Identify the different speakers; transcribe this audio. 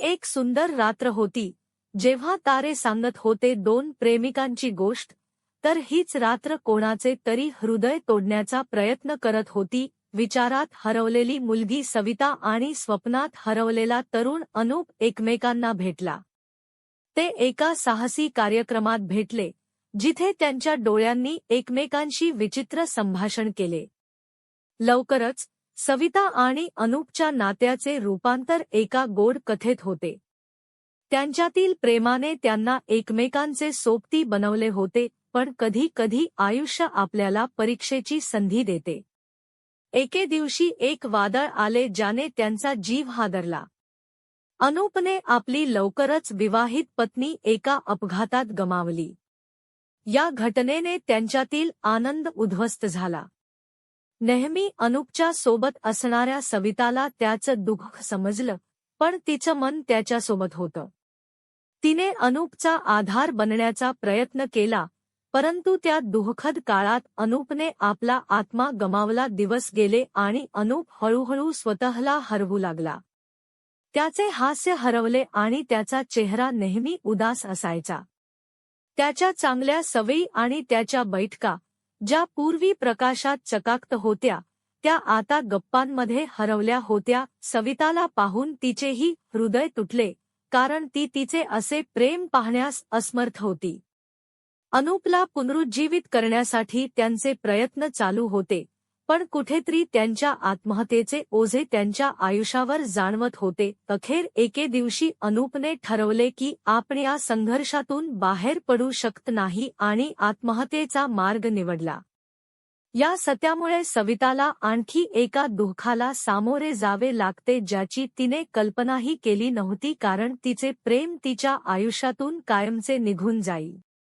Speaker 1: एक सुंदर रात्र होती, जेव्हा तारे सांगत होते दोन प्रेमिकांची गोष्ट, तर हीच रात्र कोणाचे तरी हृदय तोडण्याचा प्रयत्न करत होती. विचारात हरवलेली मुलगी सविता आणि स्वप्नात हरवलेला तरुण अनूप एकमेकांना भेटला. ते एका साहसी कार्यक्रमात भेटले, जिथे त्यांच्या डोळ्यांनी एकमेकांशी विचित्र संभाषण केले. लवकरच सविता आणि अनूपच्या नात्याचे रूपांतर एका गोड कथेत होते. त्यांच्यातील प्रेमाने त्यांना एकमेकांचे सोबती बनवले होते. पण कधी कधी आयुष्य आपल्याला परीक्षेची संधी देते. एके दिवशी एक वादळ आले ज्याने त्यांचा जीव हादरला. अनूपने आपली लवकरच विवाहित पत्नी एका अपघातात गमावली. या घटनेने त्यांच्यातील आनंद उद्ध्वस्त झाला. नेहमी अनूपच्या सोबत असणाऱ्या सविताला त्याचं दुःख समजलं, पण तिचं मन त्याच्यासोबत होतं. तिने अनूपचा आधार बनण्याचा प्रयत्न केला, परंतु त्या दुःखद काळात अनूपने आपला आत्मा गमावला. दिवस गेले आणि अनूप हळूहळू स्वतःला हरवू लागला. त्याचे हास्य हरवले आणि त्याचा चेहरा नेहमी उदास असायचा. त्याच्या चांगल्या सवयी आणि त्याच्या बैठका, ज्या पूर्वी प्रकाशात चकाकत होत्या, त्या आता गप्पांमध्ये हरवल्या होत्या. सविताला पाहून तिचेही हृदय तुटले, कारण ती तिचे असे प्रेम पाहण्यास असमर्थ होती. अनूपला पुनरुज्जीवित करण्यासाठी त्यांचे प्रयत्न चालू होते, पण कुठेतरी त्यांच्या आत्महत्येचे ओझे त्यांच्या आयुष्यावर जाणवत होते. अखेर एके दिवशी अनूपने ठरवले की आपण या संघर्षातून बाहेर पडू शकत नाही आणि आत्महत्येचा मार्ग निवडला. या सत्यामुळे सविताला आणखी एका दुःखाला सामोरे जावे लागते, ज्याची तिने कल्पनाही केली नव्हती, कारण तिचे प्रेम तिच्या आयुष्यातून कायमचे निघून जाईल.